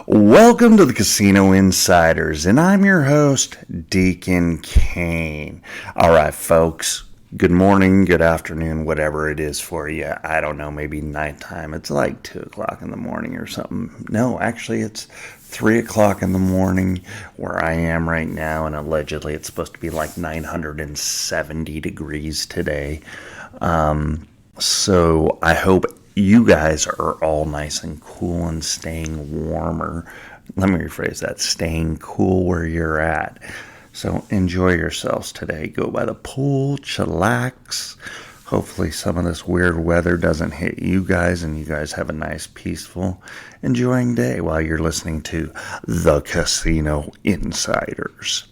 Welcome to the Casino Insiders, and I'm your host, Deacon Kane. All right, folks, good morning, good afternoon, whatever it is for you. I don't know, maybe nighttime. It's like 2 o'clock in the morning or something. No, actually, it's 3 o'clock in the morning where I am right now, and allegedly it's supposed to be like 970 degrees today. So I hope you guys are all nice and cool and staying warmer. Let me rephrase that, staying cool where you're at. So enjoy yourselves today. Go by the pool, chillax. Hopefully some of this weird weather doesn't hit you guys and you guys have a nice, peaceful, enjoying day while you're listening to the Casino Insiders.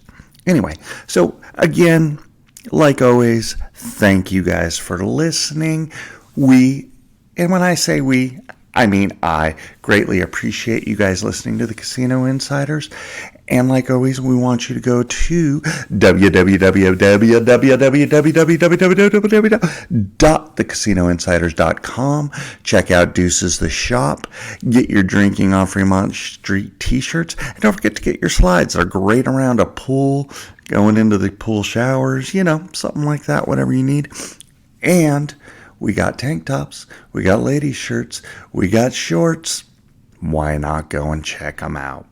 Anyway, so again, like always, thank you guys for listening. And when I say we, I mean I greatly appreciate you guys listening to the Casino Insiders. And like always, we want you to go to www.thecasinoinsiders.com. Check out Deuces the Shop. Get your Drinking on Fremont Street t-shirts. And don't forget to get your slides. They're great around a pool, going into the pool showers, something like that, whatever you need. And we got tank tops, we got ladies' shirts, we got shorts. Why not go and check them out?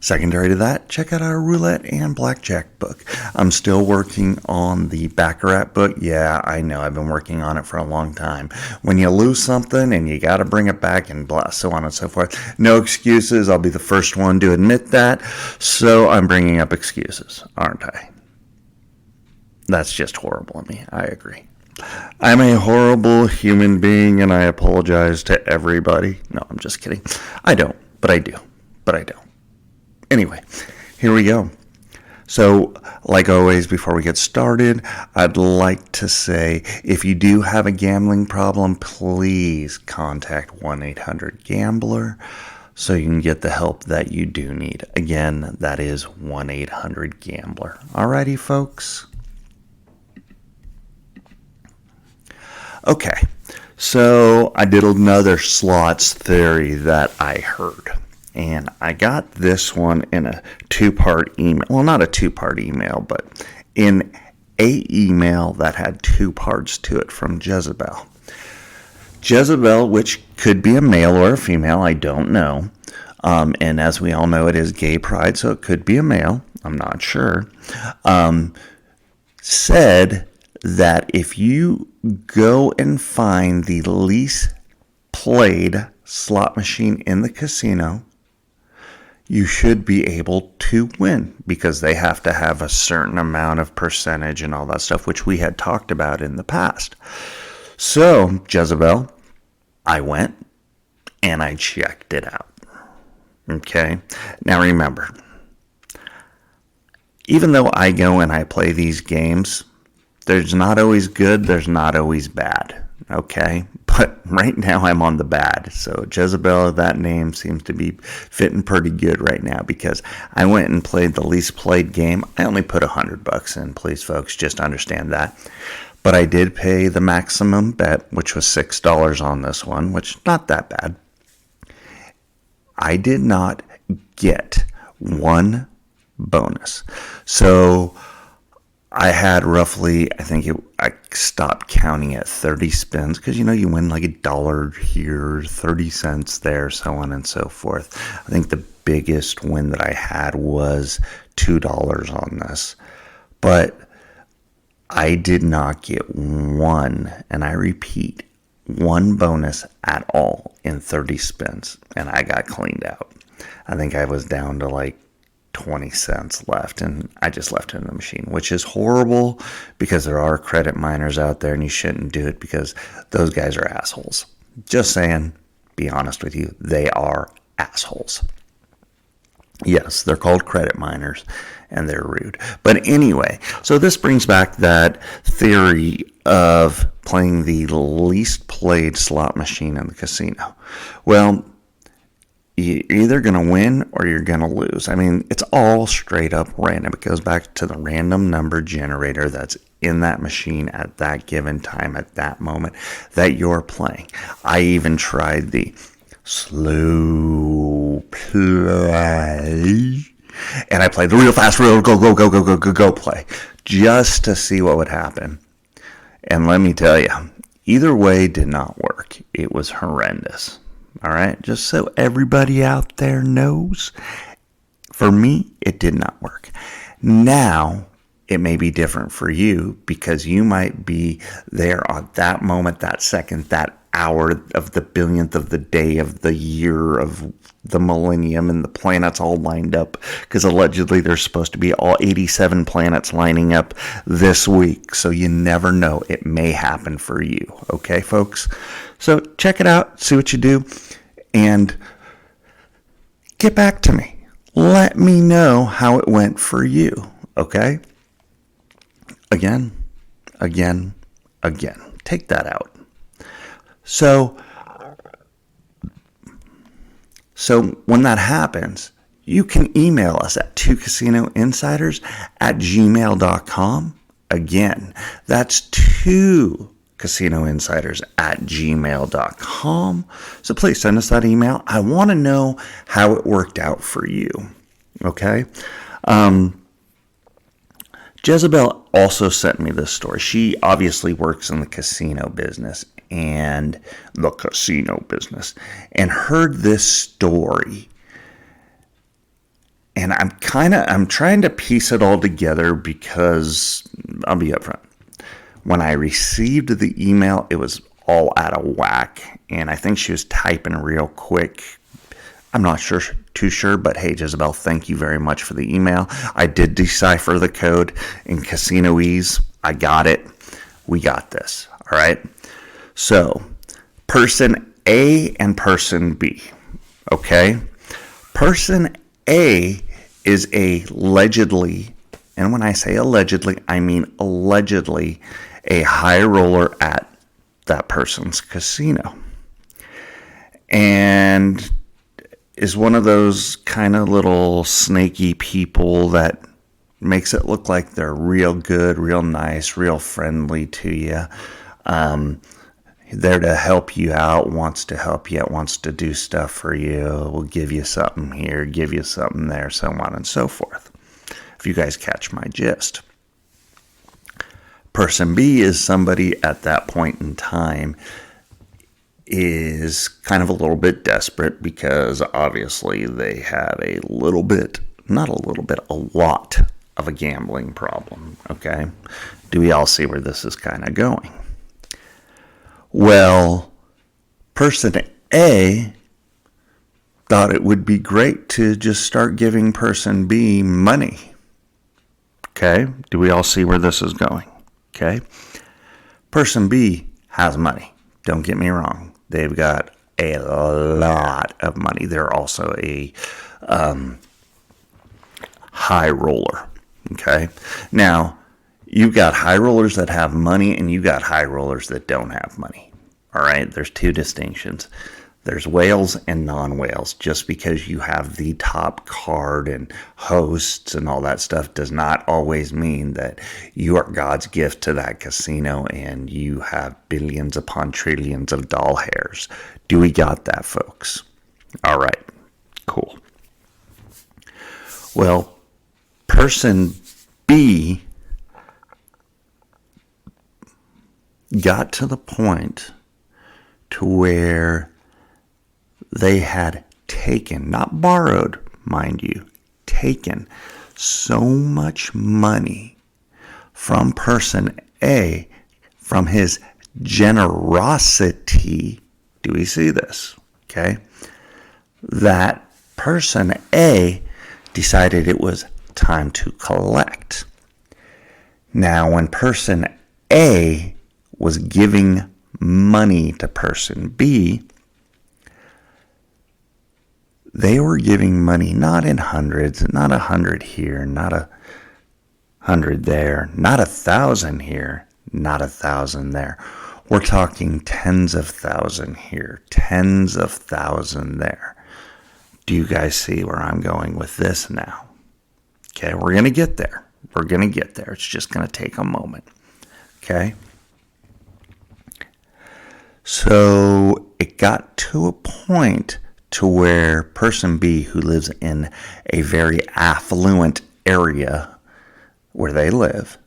Secondary to that, check out our roulette and blackjack book. I'm still working on the Baccarat book. Yeah, I know, I've been working on it for a long time. When you lose something and you got to bring it back and blah, so on and so forth. No excuses. I'll be the first one to admit that. So I'm bringing up excuses, aren't I? That's just horrible of me. I agree. I'm a horrible human being, and I apologize to everybody. No, I'm just kidding. I don't, but I do. But I don't. Anyway, here we go. So, like always, before we get started, I'd like to say, if you do have a gambling problem, please contact 1-800-GAMBLER so you can get the help that you do need. Again, that is 1-800-GAMBLER. Alrighty, folks. Okay, so I did another slots theory that I heard, and I got this one in a two-part email. Well, not a two-part email, but in a email that had two parts to it from Jezebel. Jezebel, which could be a male or a female, I don't know. And as we all know, it is Gay Pride, so it could be a male. I'm not sure. Said that if you go and find the least played slot machine in the casino, you should be able to win because they have to have a certain amount of percentage and all that stuff, which we had talked about in the past. So, Jezebel, I went and I checked it out. Okay? Now remember, even though I go and I play these games, there's not always good, there's not always bad, okay? But right now I'm on the bad. So Jezebel, that name seems to be fitting pretty good right now because I went and played the least played game. I only put $100 in, please folks, just understand that. But I did pay the maximum bet, which was $6 on this one, which not that bad. I did not get one bonus. So I had roughly, I stopped counting at 30 spins because, you win like $1 here, 30 cents there, so on and so forth. I think the biggest win that I had was $2 on this. But I did not get one, and I repeat, one bonus at all in 30 spins, and I got cleaned out. I think I was down to like 20 cents left, and I just left it in the machine, which is horrible because there are credit miners out there and you shouldn't do it because those guys are assholes. Just saying, be honest with you, they are assholes. Yes, they're called credit miners and they're rude. But anyway, so this brings back that theory of playing the least played slot machine in the casino. Well, you're either going to win or you're going to lose. I mean, it's all straight up random. It goes back to the random number generator that's in that machine at that given time, at that moment that you're playing. I even tried the slow play. And I played the real fast, real go play just to see what would happen. And let me tell you, either way did not work. It was horrendous. All right, just so everybody out there knows, for me, it did not work. Now, it may be different for you because you might be there on that moment, that second, that hour of the billionth of the day of the year of the millennium, and the planets all lined up because allegedly there's supposed to be all 87 planets lining up this week. So you never know. It may happen for you. Okay, folks? So check it out, see what you do, and get back to me. Let me know how it went for you. Okay? Again. Take that out. So when that happens, you can email us at 2casinoinsiders@gmail.com. Again, that's 2casinoinsiders@gmail.com. So please send us that email. I want to know how it worked out for you. Okay? Jezebel also sent me this story. She obviously works in the casino business and heard this story. And I'm trying to piece it all together because I'll be upfront. When I received the email, it was all out of whack. And I think she was typing real quick. I'm not too sure, but hey, Jezebel, thank you very much for the email. I did decipher the code in Casinoese. I got it. We got this. All right. So, person A and person B. Okay. Person A is allegedly, and when I say allegedly, I mean allegedly, a high roller at that person's casino. And is one of those kind of little snaky people that makes it look like they're real good, real nice, real friendly to you. There to help you out, wants to help you out, wants to do stuff for you, will give you something here, give you something there, so on and so forth. If you guys catch my gist. Person B is somebody at that point in time is kind of a little bit desperate because obviously they have a lot of a gambling problem, okay? Do we all see where this is kind of going? Well, person A thought it would be great to just start giving person B money, okay? Do we all see where this is going, okay? Person B has money, don't get me wrong. They've got a lot of money. They're also a high roller. Okay. Now, you've got high rollers that have money and you've got high rollers that don't have money. All right. There's two distinctions. There's whales and non-whales. Just because you have the top card and hosts and all that stuff does not always mean that you are God's gift to that casino and you have billions upon trillions of doll hairs. Do we got that, folks? All right. Cool. Well, person B got to the point to where they had taken, not borrowed, mind you, taken so much money from person A, from his generosity. Do we see this? Okay. That person A decided it was time to collect. Now, when person A was giving money to person B, they were giving money not in hundreds, not 100 here, not 100 there, not 1,000 here, not 1,000 there. We're talking tens of thousands here, tens of thousands there. Do you guys see where I'm going with this now? Okay, we're going to get there. We're going to get there. It's just going to take a moment. Okay? So it got to a point to where person B, who lives in a very affluent area where they live,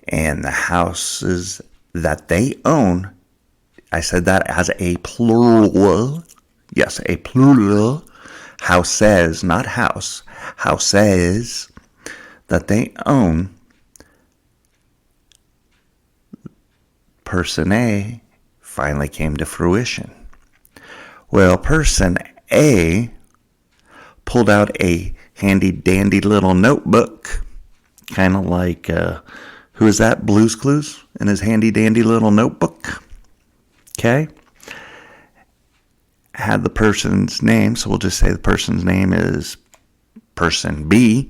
and the houses that they own, I said that as a plural. Yes, a plural. Houses, not house. Houses that they own. Person A finally came to fruition. Well, person A pulled out a handy dandy little notebook, kind of like, who is that? Blue's Clues in his handy dandy little notebook. Okay. Had the person's name, so we'll just say the person's name is person B,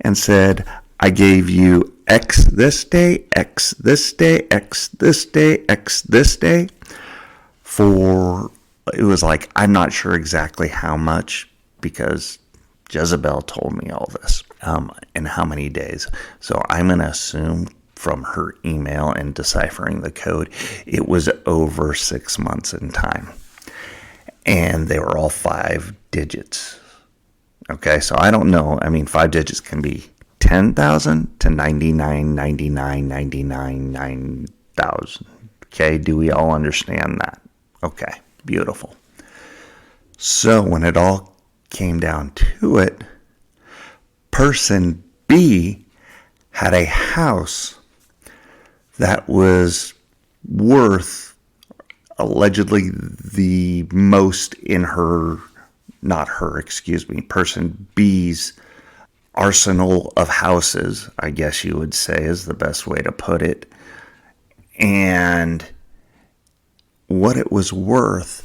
and said, I gave you X this day, X this day, X this day, X this day, for, it was like, I'm not sure exactly how much, because Jezebel told me all this, and how many days. So I'm going to assume from her email and deciphering the code, it was over 6 months in time. And they were all 5 digits. Okay, so I don't know. I mean, 5 digits can be 10,000 to 99,9,000. Okay, do we all understand that? Okay, beautiful. So when it all came down to it, person B had a house that was worth allegedly the most in her, not her, excuse me, person B's arsenal of houses, I guess you would say is the best way to put it. And what it was worth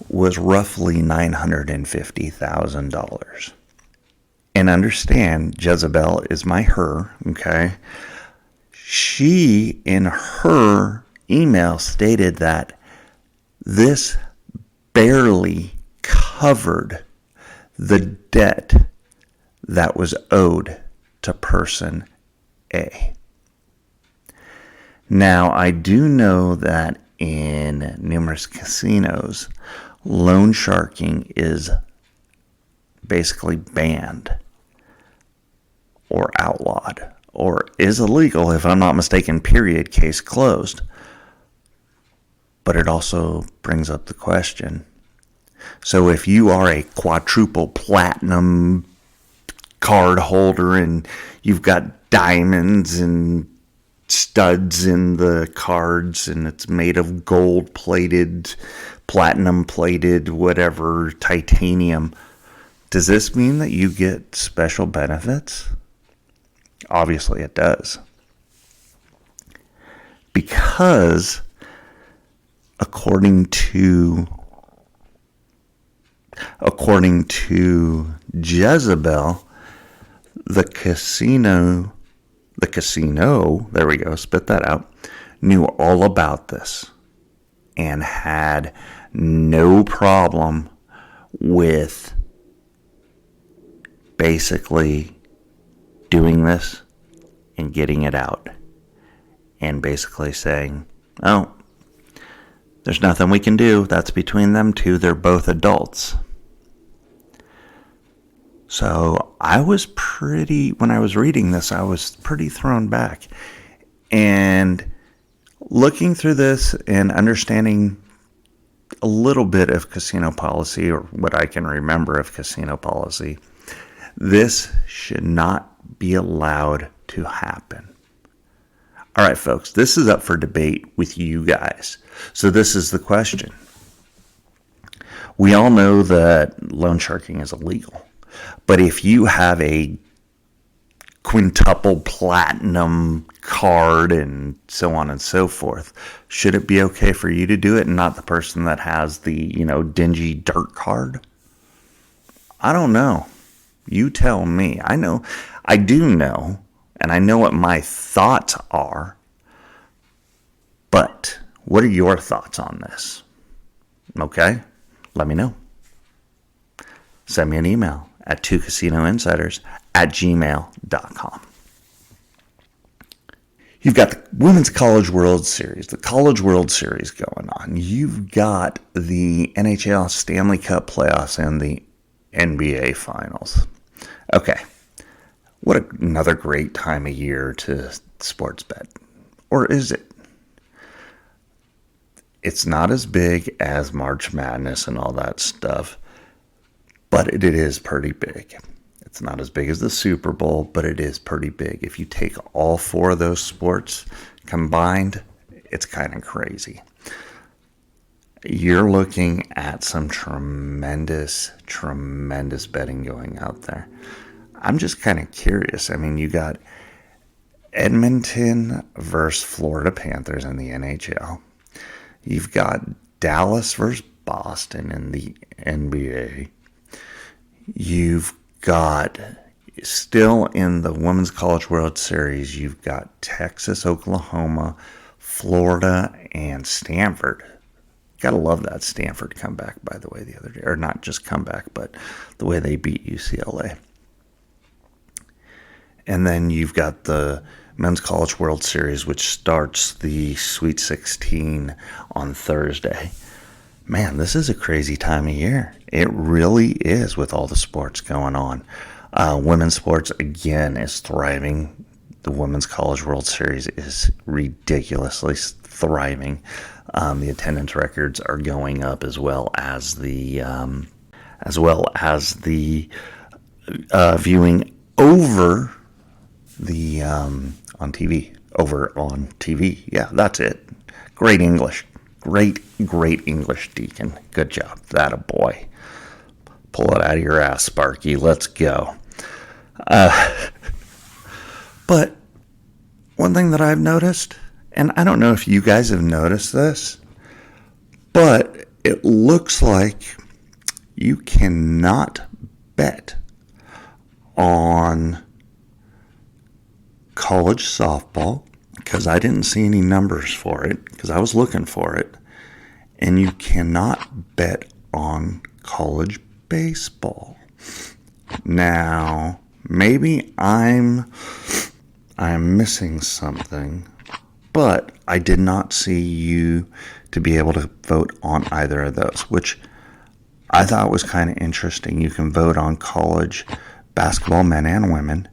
was roughly $950,000. And understand, Jezebel is my her, okay? She, in her email, stated that this barely covered the debt that was owed to person A. Now, I do know that in numerous casinos, loan sharking is basically banned or outlawed or is illegal, if I'm not mistaken, period, case closed. But it also brings up the question. So if you are a quadruple platinum card holder and you've got diamonds and studs in the cards and it's made of gold plated, platinum plated, whatever, titanium, does this mean that you get special benefits? Obviously it does. Because according to Jezebel, the casino, there we go, spit that out, knew all about this and had no problem with basically doing this and getting it out and basically saying, oh, there's nothing we can do. That's between them two. They're both adults. So when I was reading this, I was pretty thrown back. And looking through this and understanding a little bit of casino policy, or what I can remember of casino policy, this should not be allowed to happen. All right, folks, this is up for debate with you guys. So this is the question. We all know that loan sharking is illegal. But if you have a quintuple platinum card and so on and so forth, should it be okay for you to do it and not the person that has the, dingy dirt card? I don't know. You tell me. I do know, and I know what my thoughts are. But what are your thoughts on this? Okay? Let me know. Send me an email at 2casinoinsiders@gmail.com. You've got the Women's College World Series, the College World Series going on. You've got the NHL Stanley Cup playoffs and the NBA Finals. Okay, what another great time of year to sports bet. Or is it? It's not as big as March Madness and all that stuff, but it is pretty big. It's not as big as the Super Bowl, but it is pretty big. If you take all four of those sports combined, it's kind of crazy. You're looking at some tremendous betting going out there. I'm just kind of curious. I mean, you got Edmonton versus Florida Panthers in the NHL. You've got Dallas versus Boston in the NBA. You've got, still in the Women's College World Series, you've got Texas, Oklahoma, Florida, and Stanford. Gotta love that Stanford comeback, by the way, the other day. Or not just comeback, but the way they beat UCLA. And then you've got the Men's College World Series, which starts the Sweet 16 on Thursday. Man, this is a crazy time of year. It really is with all the sports going on. Women's sports, again, is thriving. The Women's College World Series is ridiculously thriving. The attendance records are going up as well as the viewing over the on TV. Over on TV. Yeah, that's it. Great English. Great English, Deacon. Good job. That a boy. Pull it out of your ass, Sparky. Let's go. But one thing that I've noticed, and I don't know if you guys have noticed this, but it looks like you cannot bet on college softball, because I didn't see any numbers for it, because I was looking for it, and you cannot bet on college baseball. Now, maybe I'm missing something, but I did not see you to be able to vote on either of those, which I thought was kind of interesting. You can vote on college basketball, men and women,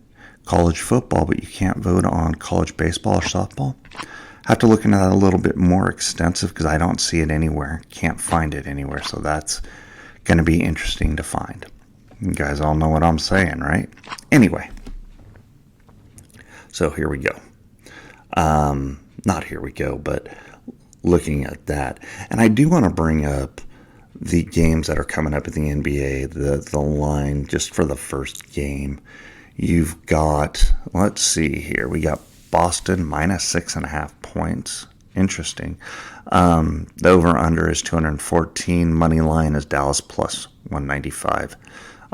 college football, but you can't vote on college baseball or softball. I have to look into that a little bit more extensive because I don't see it anywhere. Can't find it anywhere, so that's going to be interesting to find. You guys all know what I'm saying, right? Anyway, so here we go. Not here we go, but looking at that. And I do want to bring up the games that are coming up at the NBA, the line just for the first game. You've got, let's see here, we got Boston minus 6.5 points. Interesting. The over-under is 214. Money line is Dallas plus 195.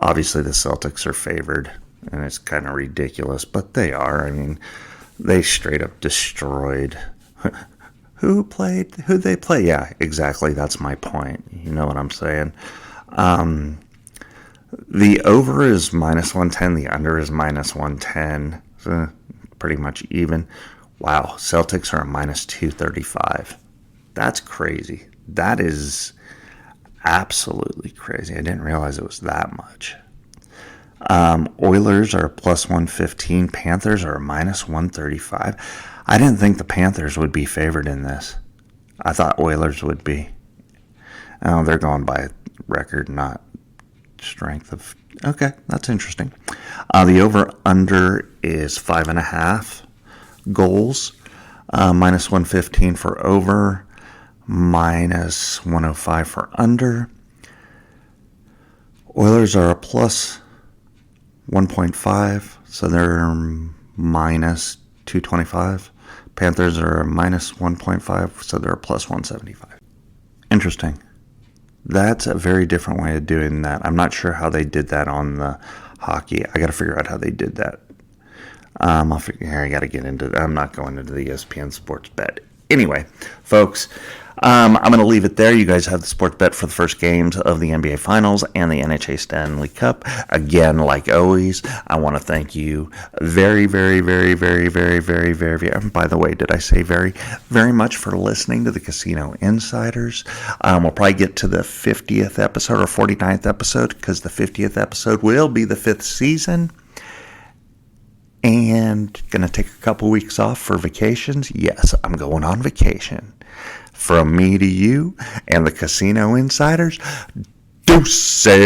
Obviously, the Celtics are favored, and it's kind of ridiculous, but they are. I mean, they straight up destroyed. Who'd they play? Yeah, exactly. That's my point. You know what I'm saying? The over is minus 110. The under is minus 110. So pretty much even. Wow, Celtics are a minus 235. That's crazy. That is absolutely crazy. I didn't realize it was that much. Oilers are a plus 115. Panthers are a minus 135. I didn't think the Panthers would be favored in this. I thought Oilers would be. Oh, they're going by record, not strength of. Okay, that's interesting. The over-under is 5.5 goals. Minus 115 for over. Minus 105 for under. Oilers are a plus 1.5, so they're minus 225. Panthers are a minus 1.5, so they're a plus 175. Interesting. That's a very different way of doing that. I'm not sure how they did that on the hockey. I got to figure out how they did that. I got to get into that. I'm not going into the ESPN Sports Bet Anyway, folks, I'm going to leave it there. You guys have the sports bet for the first games of the NBA Finals and the NHA Stanley Cup. Again, like always, I want to thank you very, very, very, very, very, very, very, very, by the way, did I say very, very much for listening to the Casino Insiders. We'll probably get to the 50th episode or 49th episode because the 50th episode will be the 5th season. And going to take a couple weeks off for vacations. Yes, I'm going on vacation. From me to you and the Casino Insiders, deuces.